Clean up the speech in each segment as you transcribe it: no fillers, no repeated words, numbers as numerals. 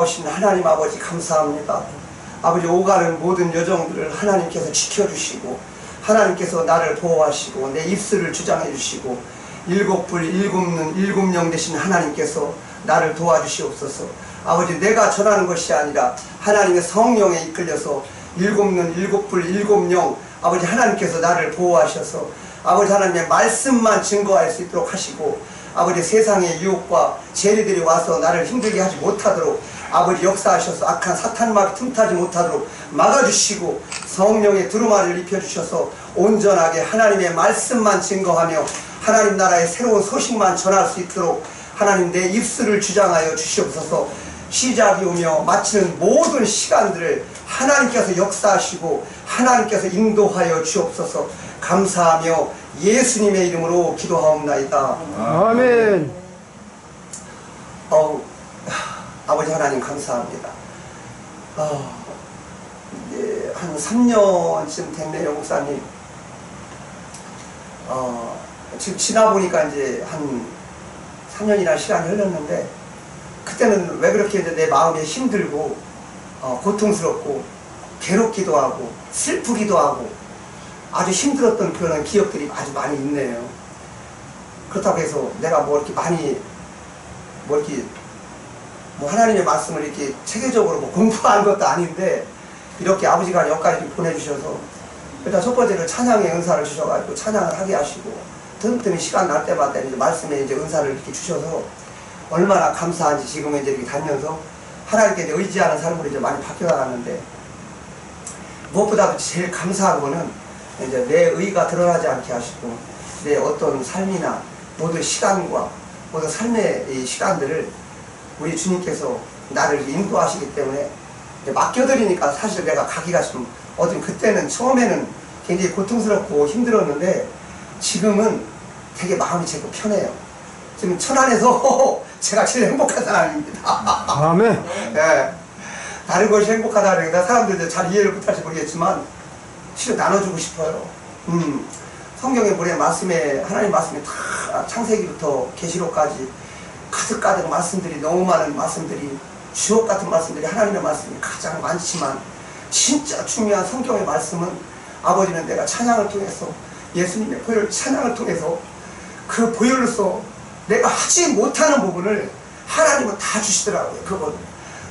오신 하나님 아버지 감사합니다. 아버지 오가는 모든 여정들을 하나님께서 지켜주시고 하나님께서 나를 보호하시고 내 입술을 주장해 주시고 일곱 불 일곱 눈 일곱 영 되신 하나님께서 나를 도와주시옵소서. 아버지 내가 전하는 것이 아니라 하나님의 성령에 이끌려서 일곱 눈 일곱 불 일곱 영 아버지 하나님께서 나를 보호하셔서 아버지 하나님의 말씀만 증거할 수 있도록 하시고 아버지 세상의 유혹과 재리들이 와서 나를 힘들게 하지 못하도록 아버지 역사하셔서 악한 사탄막이 틈타지 못하도록 막아주시고 성령의 두루마리를 입혀주셔서 온전하게 하나님의 말씀만 증거하며 하나님 나라의 새로운 소식만 전할 수 있도록 하나님 내 입술을 주장하여 주시옵소서. 시작이 오며 마치는 모든 시간들을 하나님께서 역사하시고 하나님께서 인도하여 주옵소서. 감사하며 예수님의 이름으로 기도하옵나이다. 아멘. 아버지 하나님 감사합니다. 한 3년쯤 됐네요, 목사님. 지금 지나 보니까 이제 한 3년이나 시간이 흘렀는데, 그때는 왜 그렇게 이제 내 마음이 힘들고, 고통스럽고, 괴롭기도 하고, 슬프기도 하고, 아주 힘들었던 그런 기억들이 아주 많이 있네요. 그렇다고 해서 내가 뭐 이렇게 많이, 하나님의 말씀을 이렇게 체계적으로 공부한 것도 아닌데, 이렇게 아버지가 여기까지 보내주셔서, 일단 첫 번째는 찬양의 은사를 주셔가지고 찬양을 하게 하시고, 틈틈이 시간 날 때마다 이제 말씀에 이제 은사를 이렇게 주셔서, 얼마나 감사한지 지금 이제 이렇게 다니면서, 하나님께 이제 의지하는 삶으로 이제 많이 바뀌어 나갔는데, 무엇보다도 제일 감사한 거는, 이제 내 의가 드러나지 않게 하시고, 내 어떤 삶이나 모든 시간과 모든 삶의 이 시간들을 우리 주님께서 나를 인도하시기 때문에 맡겨드리니까 사실 내가 가기가 좀 그때는 처음에는 굉장히 고통스럽고 힘들었는데 지금은 되게 마음이 제거 편해요. 지금 천안에서 제가 제일 행복한 사람입니다. 아멘. 예. 다른 것이 행복하다는 게 사람들도 잘 이해를 못할지 모르겠지만 실은 나눠주고 싶어요. 성경에 보내 말씀에 하나님 말씀에 다 창세기부터 계시록까지 가득가득 말씀들이 너무 많은 말씀들이 주옥 같은 말씀들이 하나님의 말씀이 가장 많지만 진짜 중요한 성경의 말씀은 아버지는 내가 찬양을 통해서 예수님의 보혈 찬양을 통해서 그 보혈로서 내가 하지 못하는 부분을 하나님은 다 주시더라고요. 그건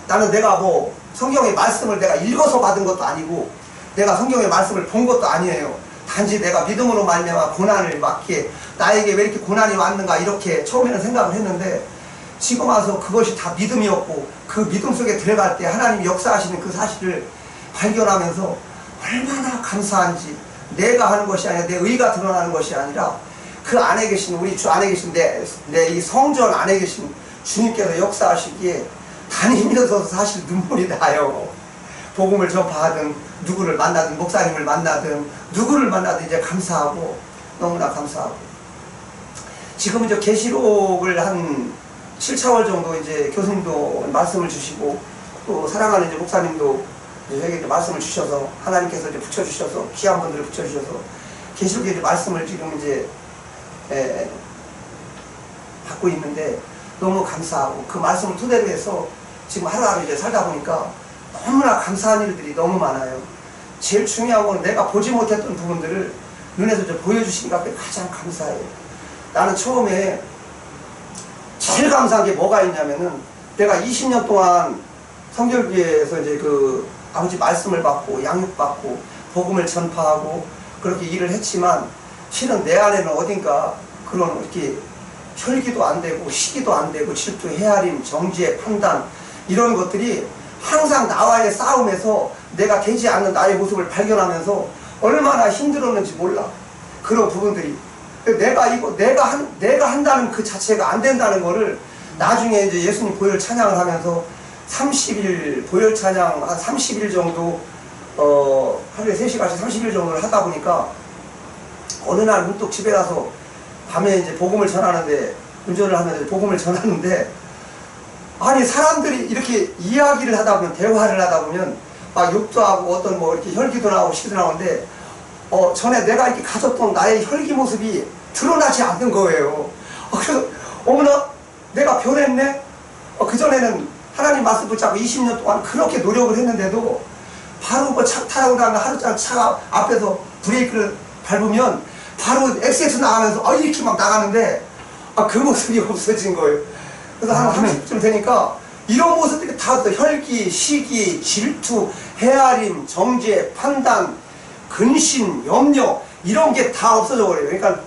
나는 내가 뭐 성경의 말씀을 내가 읽어서 받은 것도 아니고 내가 성경의 말씀을 본 것도 아니에요. 단지 내가 믿음으로 말미암아 고난을 맞기에 나에게 왜 이렇게 고난이 왔는가 이렇게 처음에는 생각을 했는데 지금 와서 그것이 다 믿음이었고 그 믿음 속에 들어갈 때 하나님이 역사하시는 그 사실을 발견하면서 얼마나 감사한지 내가 하는 것이 아니라 내 의가 드러나는 것이 아니라 그 안에 계신 우리 주 안에 계신 내 이 성전 안에 계신 주님께서 역사하시기에 다니면서 사실 눈물이 나요. 복음을 전파하든 누구를 만나든 목사님을 만나든 누구를 만나든 이제 감사하고 너무나 감사하고 지금 이제 계시록을 한 7차월 정도 이제 교수님도 말씀을 주시고 또 사랑하는 이제 목사님도 저에게 말씀을 주셔서 하나님께서 이제 붙여주셔서 귀한 분들을 붙여주셔서 계시록에 이제 말씀을 지금 이제 받고 있는데 너무 감사하고 그 말씀을 토대로 해서 지금 하루하루 이제 살다 보니까 너무나 감사한 일들이 너무 많아요. 제일 중요한 건 내가 보지 못했던 부분들을 눈에서 이제 보여주시니까 가장 감사해요. 나는 처음에 제일 감사한 게 뭐가 있냐면은 내가 20년 동안 성결교회에서 이제 그 아버지 말씀을 받고 양육받고 복음을 전파하고 그렇게 일을 했지만 실은 내 안에는 어딘가 그런 이렇게 혈기도 안 되고 시기도 안 되고 질투, 헤아림, 정죄, 판단 이런 것들이 항상 나와의 싸움에서 내가 되지 않는 나의 모습을 발견하면서 얼마나 힘들었는지 몰라. 그런 부분들이. 내가 한다는 그 자체가 안 된다는 거를 나중에 이제 예수님 보혈 찬양을 하면서 30일, 보혈 찬양 한 30일 정도, 하루에 3시간씩 30일 정도를 하다 보니까 어느 날 문득 집에 가서 밤에 이제 복음을 전하는데, 운전을 하면서 복음을 전하는데, 아니 사람들이 이렇게 이야기를 하다 보면 대화를 하다 보면 막 욕도 하고 어떤 뭐 이렇게 혈기도 나오고 시기도 나오는데 전에 내가 이렇게 가졌던 나의 혈기 모습이 드러나지 않는 거예요. 그래서 어머나 내가 변했네. 그전에는 하나님 말씀 붙잡고 20년 동안 그렇게 노력을 했는데도 바로 뭐 차 타고 나면 하루짜리 차가 앞에서 브레이크를 밟으면 바로 엑셀에서 나가면서 이렇게 막 나가는데 그 모습이 없어진 거예요. 그래서 한 30쯤 되니까 이런 모습들이 다 혈기, 시기, 질투, 헤아림, 정죄, 판단, 근심, 염려 이런 게 다 없어져 버려요. 그러니까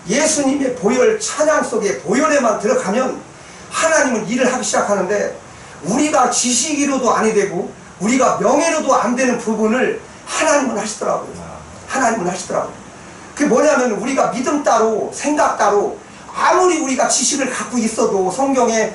예수님의 보혈 찬양 속에 보혈에만 들어가면 하나님은 일을 하기 시작하는데 우리가 지식으로도 아니 되고 우리가 명예로도 안 되는 부분을 하나님은 하시더라고요. 하나님은 하시더라고요. 그게 뭐냐면 우리가 믿음 따로 생각 따로 아무리 우리가 지식을 갖고 있어도 성경에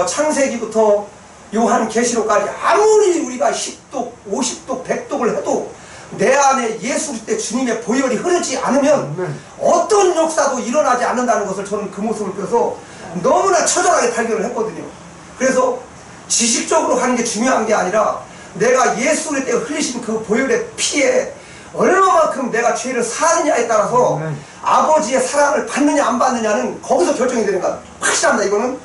창세기부터 요한계시록까지 아무리 우리가 10독, 50독, 100독을 해도 내 안에 예수 그리스도의 주님의 보혈이 흐르지 않으면 어떤 역사도 일어나지 않는다는 것을 저는 그 모습을 보면서 너무나 처절하게 발견을 했거든요. 그래서 지식적으로 하는 게 중요한 게 아니라 내가 예수 그리스도의 흘리신 그 보혈의 피에 얼마만큼 내가 죄를 사느냐에 따라서 아버지의 사랑을 받느냐 안 받느냐는 거기서 결정이 되는 거야. 확실합니다 이거는.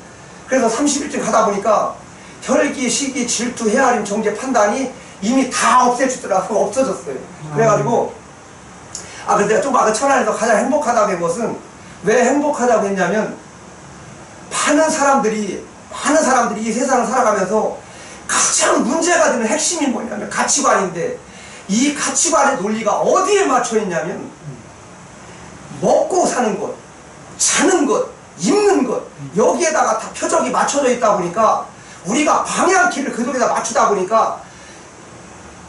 그래서 30일쯤 가다 보니까 혈기, 시기, 질투, 헤아림, 정죄, 판단이 이미 다 없애주더라고. 없어졌어요. 그래가지고 그래서 내가 좀 아까 천안에서 가장 행복하다고 한 것은 왜 행복하다고 했냐면 많은 사람들이 이 세상을 살아가면서 가장 문제가 되는 핵심이 뭐냐면 가치관인데 이 가치관의 논리가 어디에 맞춰 있냐면 먹고 사는 것, 자는 것, 입는 것 여기에다가 다 표적이 맞춰져 있다 보니까 우리가 방향키를 그쪽에다 맞추다 보니까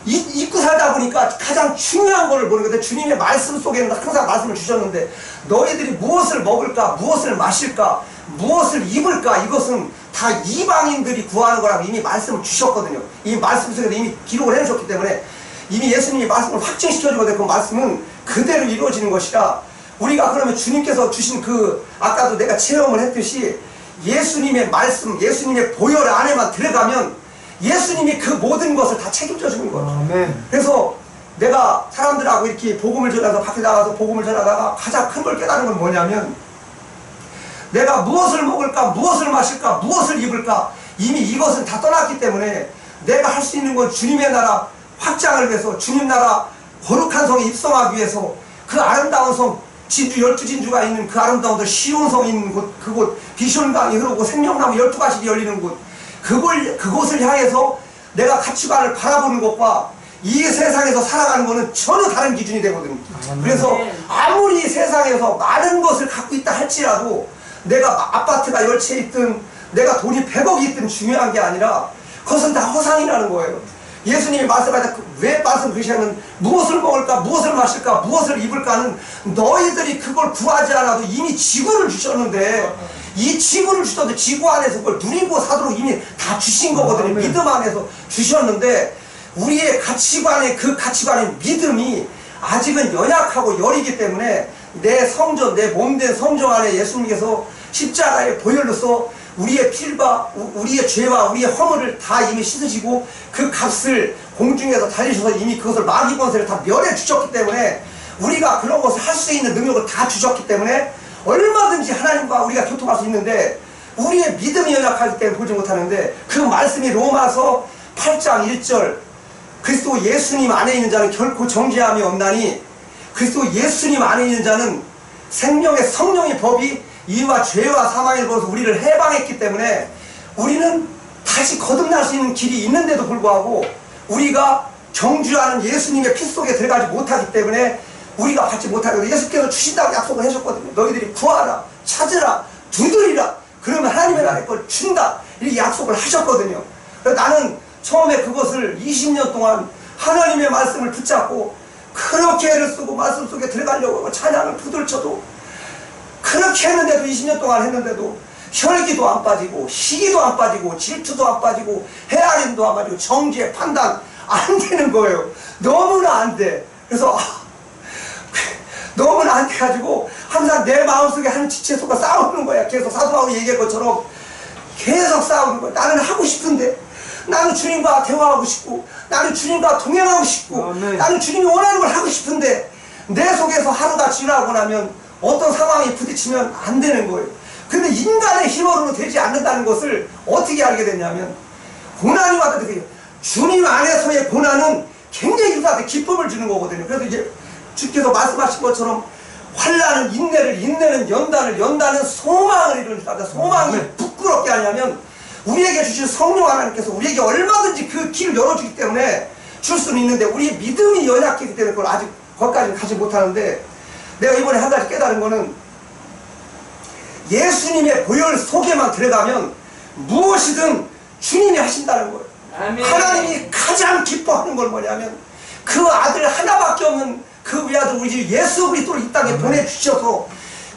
잊고 살다 보니까 가장 중요한 거를 모르는 건데 주님의 말씀 속에는 항상 말씀을 주셨는데 너희들이 무엇을 먹을까 무엇을 마실까 무엇을 입을까 이것은 다 이방인들이 구하는 거라고 이미 말씀을 주셨거든요. 이 말씀 속에서 이미 기록을 해주셨기 때문에 이미 예수님이 말씀을 확증시켜주거든요. 그 말씀은 그대로 이루어지는 것이라 우리가 그러면 주님께서 주신 그 아까도 내가 체험을 했듯이 예수님의 말씀 예수님의 보혈 안에만 들어가면 예수님이 그 모든 것을 다 책임져 주는 거예요. 아멘. 그래서 내가 사람들하고 이렇게 복음을 전해서 밖에 나가서 복음을 전하다가 가장 큰 걸 깨달은 건 뭐냐면 내가 무엇을 먹을까 무엇을 마실까 무엇을 입을까 이미 이것은 다 떠났기 때문에 내가 할 수 있는 건 주님의 나라 확장을 위해서 주님 나라 거룩한 성에 입성하기 위해서 그 아름다운 성 진주 12진주가 있는 그 아름다운 시온성이 있는 곳 그곳 비숑강이 흐르고 생명나무 12가지가 열리는 곳 그곳을 향해서 내가 가치관을 바라보는 것과 이 세상에서 살아가는 것은 전혀 다른 기준이 되거든요. 그래서 아무리 세상에서 많은 것을 갖고 있다 할지라도 내가 아파트가 10채 있든 내가 돈이 100억이 있든 중요한 게 아니라 그것은 다 허상이라는 거예요. 예수님이 말씀하셨 왜 말씀하시냐면 무엇을 먹을까 무엇을 마실까 무엇을 입을까는 너희들이 그걸 구하지 않아도 이미 지구를 주셨는데 이 지구를 주셨는데 지구 안에서 그걸 누리고 사도록 이미 다 주신 거거든요. 믿음 안에서 주셨는데 우리의 가치관의 그 가치관의 믿음이 아직은 연약하고 여리기 때문에 내 성전 내 몸된 성전 안에 예수님께서 십자가의 보혈로서 우리의 필과 우리의 죄와 우리의 허물을 다 이미 씻으시고 그 값을 공중에서 달리셔서 이미 그것을 마귀 권세를 다 멸해 주셨기 때문에 우리가 그런 것을 할 수 있는 능력을 다 주셨기 때문에 얼마든지 하나님과 우리가 교통할 수 있는데 우리의 믿음이 연약하기 때문에 보지 못하는데 그 말씀이 로마서 8장 1절 그리스도 예수님 안에 있는 자는 결코 정죄함이 없나니 그리스도 예수님 안에 있는 자는 생명의 성령의 법이 이와 죄와 사망의 법에서 우리를 해방했기 때문에 우리는 다시 거듭날 수 있는 길이 있는데도 불구하고 우리가 경주하는 예수님의 피 속에 들어가지 못하기 때문에 우리가 받지 못하고 예수께서 주신다고 약속을 해줬거든요. 너희들이 구하라 찾으라 두드리라 그러면 하나님의 나라의 걸 준다 이렇게 약속을 하셨거든요. 그래서 나는 처음에 그것을 20년 동안 하나님의 말씀을 붙잡고 그렇게 애를 쓰고 말씀 속에 들어가려고 하고 찬양을 부들쳐도 그렇게 했는데도 20년 동안 했는데도 혈기도 안 빠지고 시기도 안 빠지고 질투도 안 빠지고 헤아림도 안 빠지고 정죄 판단 안 되는 거예요. 너무나 안 돼. 그래서 너무나 안 돼가지고 항상 내 마음속에 한 지체소가 싸우는 거야. 계속 사도 바울이 얘기한 것처럼 계속 싸우는 거야. 나는 하고 싶은데 나는 주님과 대화하고 싶고 나는 주님과 동행하고 싶고 나는 주님이 원하는 걸 하고 싶은데 내 속에서 하루가 지나고 나면 어떤 상황이 부딪히면 안 되는 거예요. 근데 인간의 힘으로는 되지 않는다는 것을 어떻게 알게 됐냐면 고난이 와도 되세요. 주님 안에서의 고난은 굉장히 우리한테 기쁨을 주는 거거든요. 그래서 이제 주께서 말씀하신 것처럼 환난은 인내를, 인내는 연단을, 연단은 소망을 이루는다. 소망이 부끄럽게 하냐면 우리에게 주신 성령 하나님께서 우리에게 얼마든지 그 길을 열어주기 때문에 줄 수는 있는데 우리의 믿음이 연약하기 때문에 그걸 아직 거기까지는 가지 못하는데, 내가 이번에 한 가지 깨달은 거는 예수님의 보혈 속에만 들어가면 무엇이든 주님이 하신다는 거예요. 아멘. 하나님이 가장 기뻐하는 건 뭐냐면 그 아들 하나밖에 없는 그 외아들 우리 예수 그리스도를 이 땅에 보내주셔서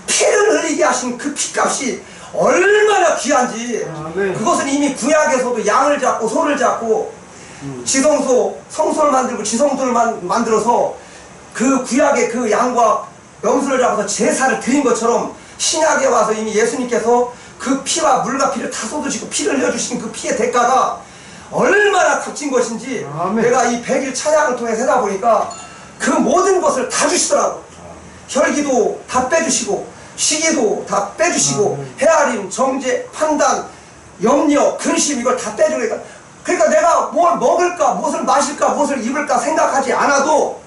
피를 흘리게 하신 그 피값이 얼마나 귀한지. 그것은 이미 구약에서도 양을 잡고 소를 잡고 지성소 성소를 만들고 지성소를 만들어서 그 구약의 그 양과 염소를 잡아서 제사를 드린 것처럼 신약에 와서 이미 예수님께서 그 피와 물과 피를 다 쏟으시고 피를 흘려주신 그 피의 대가가 얼마나 값진 것인지 내가 이 100일 찬양을 통해서 하다 보니까 그 모든 것을 다 주시더라고. 혈기도 다 빼주시고 시기도 다 빼주시고 헤아림, 정죄, 판단, 염려, 근심 이걸 다 빼주니까, 그러니까 내가 뭘 먹을까, 무엇을 마실까, 무엇을 입을까 생각하지 않아도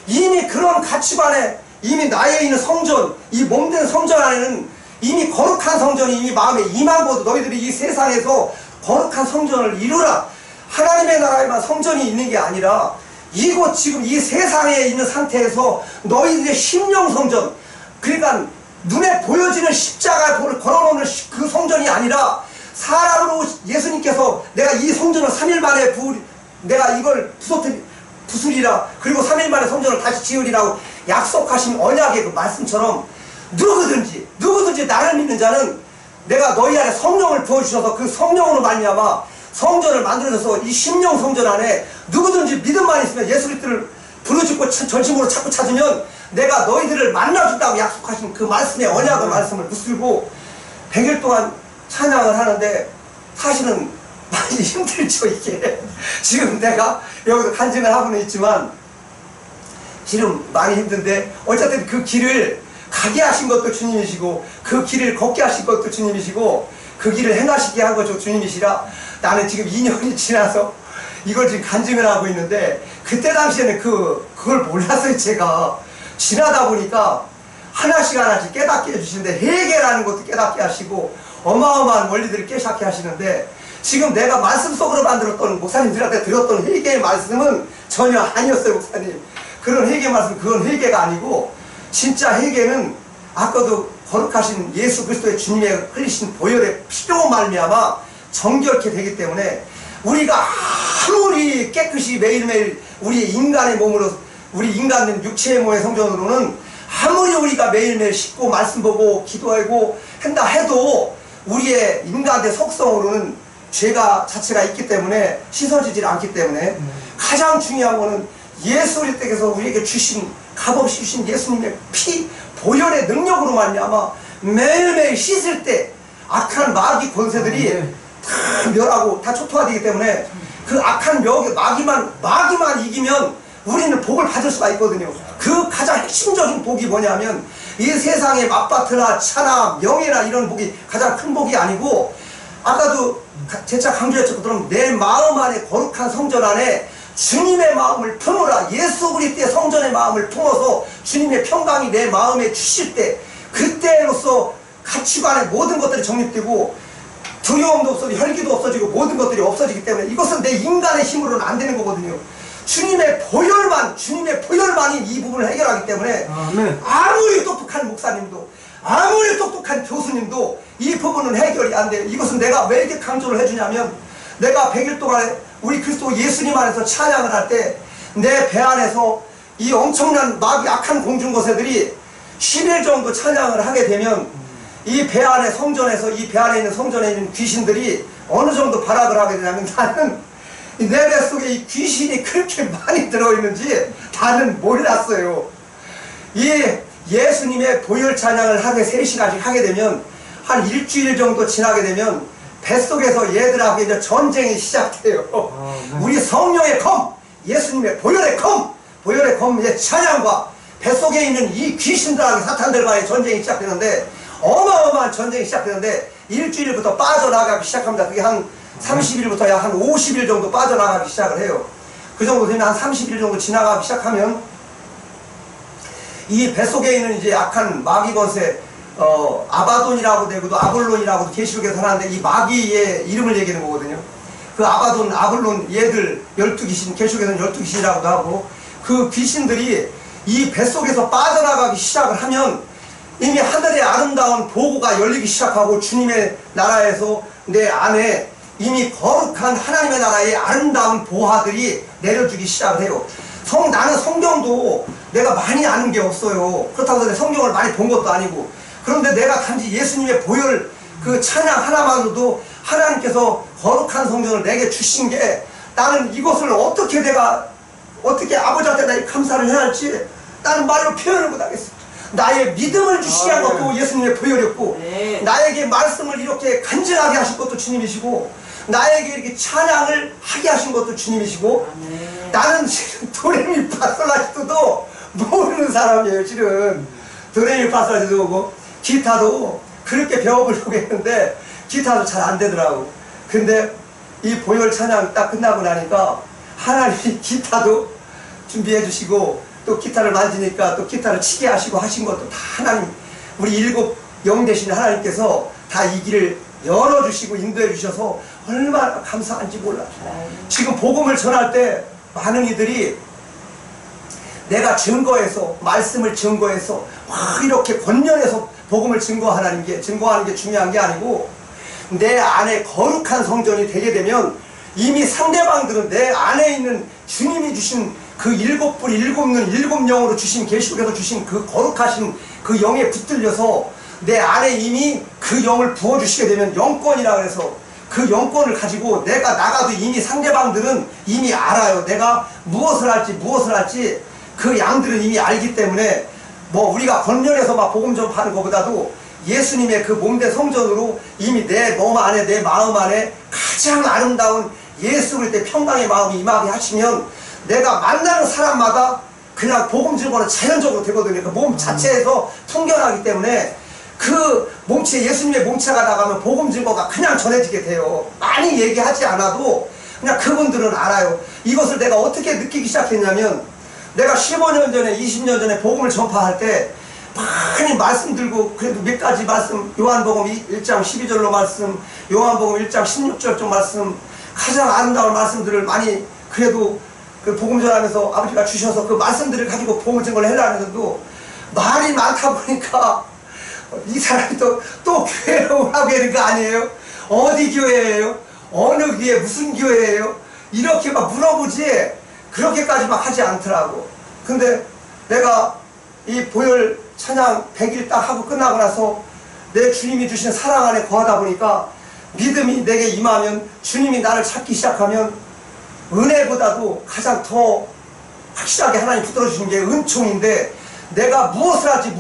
이미 그런 가치관에 이미 나에 있는 성전, 이 몸된 성전 안에는 이미 거룩한 성전이 이미 마음에 임한 것도 너희들이 이 세상에서 거룩한 성전을 이루라. 하나님의 나라에만 성전이 있는 게 아니라 이곳 지금 이 세상에 있는 상태에서 너희들의 심령 성전, 그러니까 눈에 보여지는 십자가를 걸어놓는 그 성전이 아니라 사람으로 예수님께서 내가 이 성전을 3일 만에 내가 이걸 부수리라, 그리고 3일 만에 성전을 다시 지으리라고 약속하신 언약의 그 말씀처럼 누구든지 나를 믿는 자는 내가 너희 안에 성령을 부어주셔서 그 성령으로 말미암아 성전을 만들어서 이 심령 성전 안에 누구든지 믿음만 있으면 예수 그리스도를 부르짖고 전심으로 자꾸 찾으면 내가 너희들을 만나준다고 약속하신 그 말씀의 언약의 말씀을 붙들고 100일 동안 찬양을 하는데 사실은 많이 힘들죠. 이게 지금 내가 여기서 간증을 하고는 있지만 지금 많이 힘든데 어쨌든 그 길을 가게 하신 것도 주님이시고 그 길을 걷게 하신 것도 주님이시고 그 길을 행하시게 한 것도 주님이시라 나는 지금 2년이 지나서 이걸 지금 간증을 하고 있는데, 그때 당시에는 그걸 몰랐어요. 제가 지나다 보니까 하나씩 깨닫게 해주시는데 회개라는 것도 깨닫게 하시고 어마어마한 원리들을 깨닫게 하시는데, 지금 내가 말씀 속으로 만들었던 목사님들한테 들었던 회개의 말씀은 전혀 아니었어요. 목사님, 그런 회개 말씀 그건 회개가 아니고 진짜 회개는 아까도 거룩하신 예수 그리스도의 주님의 흘리신 보혈의 피로 말미암아 정결케 되기 때문에 우리가 아무리 깨끗이 매일매일 우리 인간의 몸으로 우리 인간된 육체의 몸의 성전으로는 아무리 우리가 매일매일 씻고 말씀 보고 기도하고 한다 해도 우리의 인간의 속성으로는 죄가 자체가 있기 때문에 씻어지질 않기 때문에 가장 중요한 거는 예수 그리스도께서 우리에게 주신 값없이 주신 예수님의 피 보혈의 능력으로 말미암아 매일매일 씻을 때 악한 마귀 권세들이 다 멸하고 다 초토화되기 때문에 그 악한 마귀만 이기면 우리는 복을 받을 수가 있거든요. 그 가장 핵심적인 복이 뭐냐면 이 세상의 맛바트나 차나 명예나 이런 복이 가장 큰 복이 아니고, 아까도 재차 강조했죠. 그럼 내 마음 안에 거룩한 성전 안에 주님의 마음을 품으라. 예수 그리스도의 성전의 마음을 품어서 주님의 평강이 내 마음에 주실 때 그때로서 가치관의 모든 것들이 정립되고 두려움도 없어지고 혈기도 없어지고 모든 것들이 없어지기 때문에 이것은 내 인간의 힘으로는 안 되는 거거든요. 주님의 보혈만이 이 부분을 해결하기 때문에 아무리 똑똑한 목사님도 아무리 똑똑한 교수님도 이 부분은 해결이 안 돼요. 이것은 내가 왜 이렇게 강조를 해주냐면, 내가 100일 동안 우리 그리스도 예수님 안에서 찬양을 할 때 내 배 안에서 이 엄청난 마귀 악한 공중거새들이 10일 정도 찬양을 하게 되면 이 배 안에 성전에서 이 배 안에 있는 성전에 있는 귀신들이 어느 정도 발악을 하게 되냐면, 나는 내 뱃속에 이 귀신이 그렇게 많이 들어있는지 나는 몰랐어요. 이 예수님의 보혈 찬양을 하게 3시간씩 하게 되면 한 일주일 정도 지나게 되면 뱃속에서 얘들하고 이제 전쟁이 시작돼요. 우리 성령의 검, 예수님의 보혈의 검의 찬양과 뱃속에 있는 이 귀신들하고 사탄들과의 전쟁이 시작되는데, 어마어마한 전쟁이 시작되는데 일주일부터 빠져나가기 시작합니다. 그게 한 30일부터 약 한 50일 정도 빠져나가기 시작을 해요. 그 정도 되면 한 30일 정도 지나가기 시작하면 이 뱃속에 있는 이제 약한 마귀 권세, 아바돈이라고 되고도 아볼론이라고도 계시록에서 하는데 이 마귀의 이름을 얘기하는 거거든요. 그 아바돈, 아볼론 얘들 12귀신, 계시록에서는 12귀신이라고도 하고 그 귀신들이 이 뱃속에서 빠져나가기 시작을 하면 이미 하늘의 아름다운 보고가 열리기 시작하고 주님의 나라에서 내 안에 이미 거룩한 하나님의 나라의 아름다운 보화들이 내려주기 시작을 해요. 나는 성경도 내가 많이 아는 게 없어요. 그렇다고 해서 성경을 많이 본 것도 아니고, 그런데 내가 단지 예수님의 보혈 그 찬양 하나만으로도 하나님께서 거룩한 성전을 내게 주신 게, 나는 이것을 어떻게 아버지한테 나 감사를 해야 할지 나는 말로 표현을 못하겠어. 나의 믿음을 주시게 한 것도 예수님의 보혈이었고, 나에게 말씀을 이렇게 간증하게 하신 것도 주님이시고, 나에게 이렇게 찬양을 하게 하신 것도 주님이시고, 나는 지금 도레미파솔라시도도 모르는 사람이에요. 지금 도레미파솔라시도 오고 기타도 그렇게 배워보려고 했는데 기타도 잘 안 되더라고. 근데 이 보혈 찬양 딱 끝나고 나니까 하나님이 기타도 준비해 주시고, 또 기타를 만지니까 또 기타를 치게 하시고 하신 것도 다 하나님, 우리 일곱 영 되신 하나님께서 다 이 길을 열어주시고 인도해 주셔서 얼마나 감사한지 몰라. 지금 복음을 전할 때 많은 이들이 내가 증거해서, 말씀을 증거해서 이렇게 권면해서 복음을 증거하는 게 중요한 게 아니고, 내 안에 거룩한 성전이 되게 되면 이미 상대방들은 내 안에 있는 주님이 주신 그 일곱 불 일곱 눈 일곱 영으로 주신, 계시록에서 주신 그 거룩하신 그 영에 붙들려서 내 안에 이미 그 영을 부어주시게 되면 영권이라 그래서 그 영권을 가지고 내가 나가도 이미 상대방들은 이미 알아요. 내가 무엇을 할지 그 양들은 이미 알기 때문에, 뭐 우리가 권면해서 막 복음 전파하는 것보다도 예수님의 그 몸된 성전으로 이미 내 몸 안에, 내 마음 안에 가장 아름다운 예수 그리스도의 평강의 마음이 임하게 하시면 내가 만나는 사람마다 그냥 복음 증거는 자연적으로 되거든요. 그 몸 자체에서 통견하기 때문에 그 몸체, 예수님의 몸체가 나가면 복음 증거가 그냥 전해지게 돼요. 많이 얘기하지 않아도 그냥 그분들은 알아요. 이것을 내가 어떻게 느끼기 시작했냐면, 내가 15년 전에 20년 전에 복음을 전파할 때 많이 말씀 들고, 그래도 몇 가지 말씀, 요한복음 1장 12절로 말씀, 요한복음 1장 16절 쪽 말씀, 가장 아름다운 말씀들을 많이 그래도 그 복음 전하면서 아버지가 주셔서 그 말씀들을 가지고 복음 증거를 하려는데도 말이 많다 보니까 이 사람이 또 교회로 하고 있는 거 아니에요? 어디 교회예요? 어느 교회, 무슨 교회예요? 이렇게 막 물어보지 그렇게까지 막 하지 않더라고. 근데 내가 이 보혈 찬양 100일 딱 하고 끝나고 나서 내 주님이 주신 사랑 안에 거하다 보니까 믿음이 내게 임하면, 주님이 나를 찾기 시작하면 은혜보다도 가장 더 확실하게 하나님 붙들어 주신 게 은총인데, 내가 무엇을 할지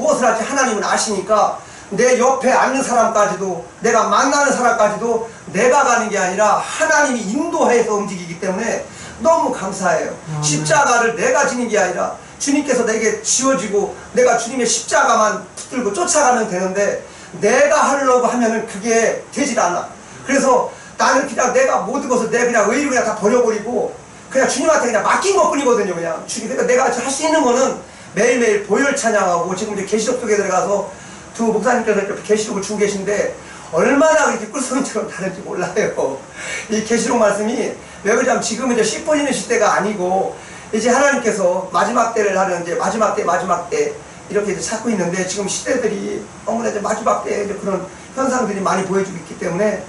하나님은 아시니까 내 옆에 앉는 사람까지도, 내가 만나는 사람까지도 내가 가는 게 아니라 하나님이 인도해서 움직이기 때문에 너무 감사해요. 십자가를 내가 지는 게 아니라 주님께서 내게 지워지고 내가 주님의 십자가만 붙들고 쫓아가면 되는데, 내가 하려고 하면은 그게 되질 않아. 그래서 나는 그냥 내가 모든 것을 그냥 의의로 그냥 다 버려버리고 그냥 주님한테 그냥 맡긴 것 뿐이거든요. 그냥 주님, 그러니까 내가 할 수 있는 거는 매일매일 보혈 찬양하고, 지금 이제 계시록 속에 들어가서 두 목사님께서 이렇게 계시록을 주고 계신데 얼마나 그렇게 꿀송이처럼 다른지 몰라요. 이 계시록 말씀이 왜 그러냐면, 지금 이제 씨 뿌리는 시대가 아니고 이제 하나님께서 마지막 때를 하는, 이제 마지막 때 이렇게 이제 찾고 있는데, 지금 시대들이 너무나 이제 마지막 때 이제 그런 현상들이 많이 보여주고 있기 때문에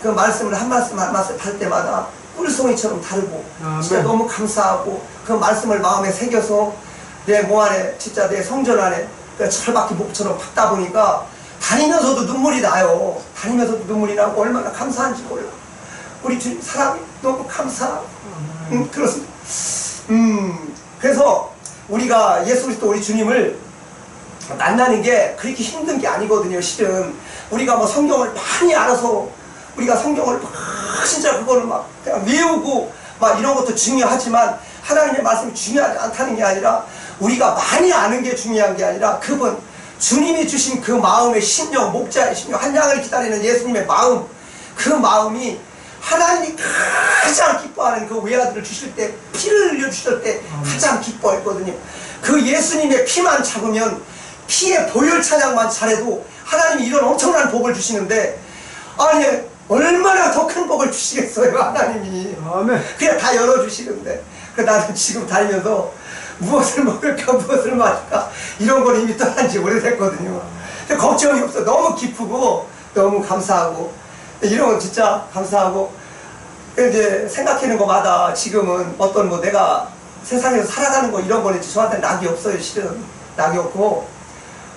그 말씀을 한 말씀 할 때마다 꿀송이처럼 다르고, 진짜 너무 감사하고, 그 말씀을 마음에 새겨서 내 몸 안에, 진짜 내 성전 안에 철박히 목처럼 박다 보니까 다니면서도 눈물이 나요. 다니면서도 눈물이 나고 얼마나 감사한지 몰라. 우리 주님 사랑이 너무 감사하고. 그렇습니다. 그래서 우리가 예수 그리스도 우리 주님을 만나는 게 그렇게 힘든 게 아니거든요. 실은 우리가 뭐 성경을 많이 알아서, 우리가 성경을 막 진짜 그거를 막 그냥 외우고 막 이런 것도 중요하지만, 하나님의 말씀이 중요하지 않다는 게 아니라, 우리가 많이 아는 게 중요한 게 아니라, 그분 주님이 주신 그 마음의 심령, 목자의 심령, 한 양을 기다리는 예수님의 마음, 그 마음이 하나님이 가장 기뻐하는 그 외아들을 주실 때, 피를 흘려주실 때 가장 기뻐했거든요. 그 예수님의 피만 잡으면, 피의 보혈 찬양만 잘해도 하나님이 이런 엄청난 복을 주시는데, 아니 얼마나 더 큰 복을 주시겠어요 하나님이. 아멘. 그냥 다 열어주시는데, 나는 지금 다니면서 무엇을 먹을까 무엇을 마실까 이런 걸 이미 떠난 지 오래됐거든요. 걱정이 없어. 너무 기쁘고 너무 감사하고, 이런 건 진짜 감사하고. 이제 생각하는 것마다 지금은 어떤 뭐 내가 세상에서 살아가는 거 이런 거는 저한테 낙이 없어요. 실은 낙이 없고,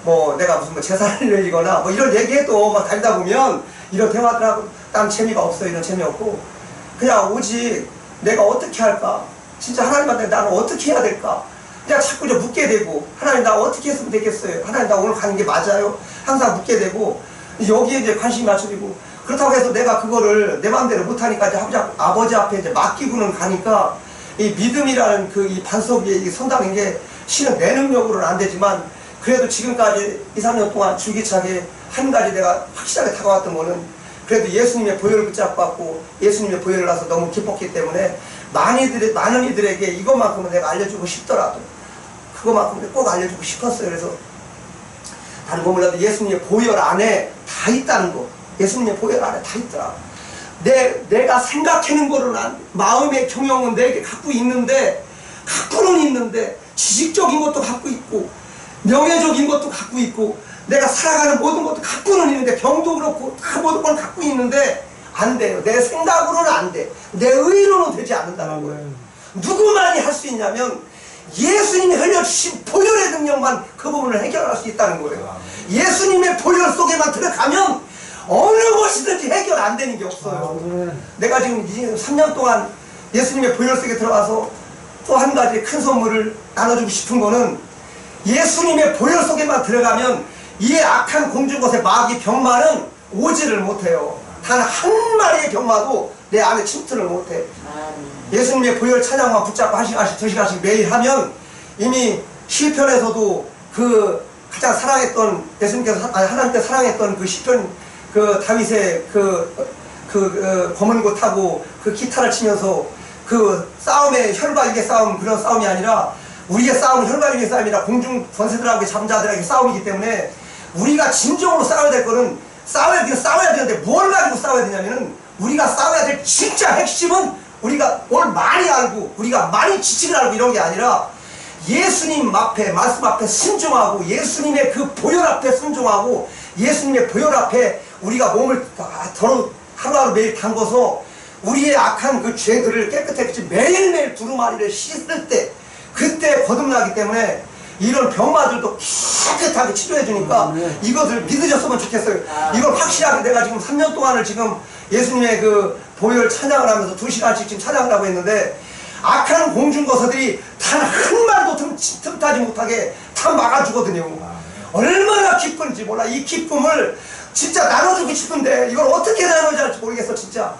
뭐 내가 무슨 뭐 재산을 늘리거나 뭐 이런 얘기해도 막 다니다 보면 이런 대화들하고 난 재미가 없어요. 이런 재미없고, 그냥 오직 내가 어떻게 할까, 진짜 하나님한테 나는 어떻게 해야 될까, 그냥 자꾸 좀 묻게 되고, 하나님 나 어떻게 했으면 되겠어요, 하나님 나 오늘 가는 게 맞아요, 항상 묻게 되고, 여기에 이제 관심이 맞춰지고, 그렇다고 해서 내가 그거를 내 마음대로 못하니까 이제 아버지 앞에 이제 맡기고는 가니까, 이 믿음이라는 그 이 반석 위에 선다는 게 실은 내 능력으로는 안 되지만, 그래도 지금까지 2, 3년 동안 줄기차게 한 가지 내가 확실하게 다가왔던 거는, 그래도 예수님의 보혈을 붙잡고 예수님의 보혈을 나서 너무 기뻤기 때문에 많은 이들에게 이것만큼은 내가 알려주고 싶더라도 그것만큼은 꼭 알려주고 싶었어요. 그래서 다른 거 몰라도 예수님의 보혈 안에 다 있다는 거, 예수님의 보혈 안에 다 있더라. 내가 생각하는 거로는 마음의 경영은 내게 갖고는 있는데 지식적인 것도 갖고 있고 명예적인 것도 갖고 있고 내가 살아가는 모든 것도 갖고는 있는데, 병도 그렇고 다 모든 걸 갖고 있는데 안 돼요. 내 생각으로는 안 돼. 내 의로는 되지 않는다는 거예요. 누구만이 할 수 있냐면 예수님이 흘려주신 보혈의 능력만 그 부분을 해결할 수 있다는 거예요. 예수님의 보혈 속에만 들어가면 어느 것이든지 해결 안 되는 게 없어요. 내가 지금 3년 동안 예수님의 보혈 속에 들어가서 또 한 가지 큰 선물을 나눠주고 싶은 거는, 예수님의 보혈 속에만 들어가면 이 악한 공중곳의 마귀 병마는 오지를 못해요. 단 한 마리의 병마도 내 안에 침투를 못해. 예수님의 보혈 찬양만 붙잡고 1시간씩 2시간씩 매일 하면, 이미 시편에서도 그 가장 사랑했던, 하나님께서 사랑했던 그 시편, 그 다윗의 검은 고 타고 그 기타를 치면서 그 싸움의 혈과 육의 싸움, 그런 싸움이 아니라 우리의 싸움은 혈과 육의 싸움이라 공중 권세들하고 잠자들에게 싸움이기 때문에, 우리가 진정으로 싸워야 될 거는 싸워야 되는데 뭘 가지고 싸워야 되냐면은, 우리가 싸워야 될 진짜 핵심은 우리가 뭘 많이 알고 우리가 많이 지식을 알고 이런 게 아니라, 예수님 앞에, 말씀 앞에 순종하고 예수님의 그 보혈 앞에 순종하고 예수님의 보혈 앞에 우리가 몸을 하루하루 매일 담궈서 우리의 악한 그 죄들을 깨끗하게 매일매일 두루마리를 씻을 때, 그때 거듭나기 때문에 이런 병마들도 깨끗하게 치료해 주니까 이것을 믿으셨으면 좋겠어요. 이걸 확실하게 내가 지금 3년 동안을 지금 예수님의 그 보혈 찬양을 하면서 2시간씩 지금 찬양을 하고 있는데, 악한 공중거사들이 단 한 말도 틈타지 못하게 다 막아주거든요. 얼마나 기쁜지 몰라. 이 기쁨을 진짜 나눠주고 싶은데 이걸 어떻게 나눠야 할지 모르겠어. 진짜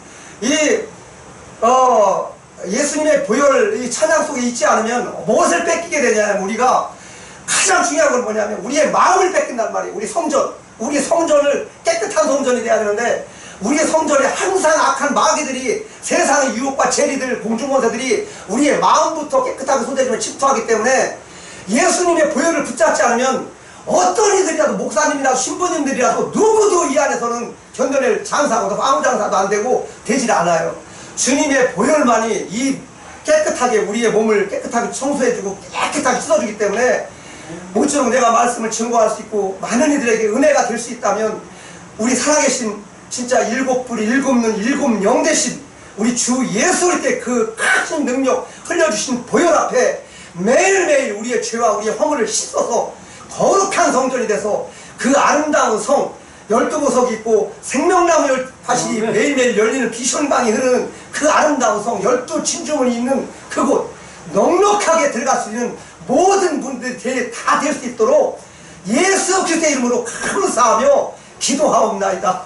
예수님의 보혈 이 찬양 속에 있지 않으면 무엇을 뺏기게 되냐면, 우리가 가장 중요한 건 뭐냐면 우리의 마음을 뺏긴단 말이에요. 우리 성전을 깨끗한 성전이 돼야 되는데, 우리의 성전에 항상 악한 마귀들이, 세상의 유혹과 재리들, 공중권세들이 우리의 마음부터 깨끗하게 소재지면 침투하기 때문에, 예수님의 보혈을 붙잡지 않으면 어떤 이들이라도, 목사님이라도 신부님들이라도 누구도 이 안에서는 견뎌낼 장사고 아무 장사도 안 되고 되질 않아요. 주님의 보혈만이 이 깨끗하게 우리의 몸을 깨끗하게 청소해주고 깨끗하게 씻어주기 때문에, 모처럼 내가 말씀을 증거할 수 있고 많은 이들에게 은혜가 될 수 있다면, 우리 살아계신 진짜 7불이 7눈 7영 되신 우리 주 예수 그리스도의 그 크신 능력 흘려주신 보혈 앞에 매일매일 우리의 죄와 우리의 허물을 씻어서 거룩한 성전이 돼서, 그 아름다운 성 12보석이 있고 생명나무 다시 매일매일 열리는 비션강이 흐르는 그 아름다운 성, 12진주문이 있는 그곳 넉넉하게 들어갈 수 있는 모든 분들이 다 될 수 있도록 예수 그리스도의 이름으로 감사하며 기도하옵나이다.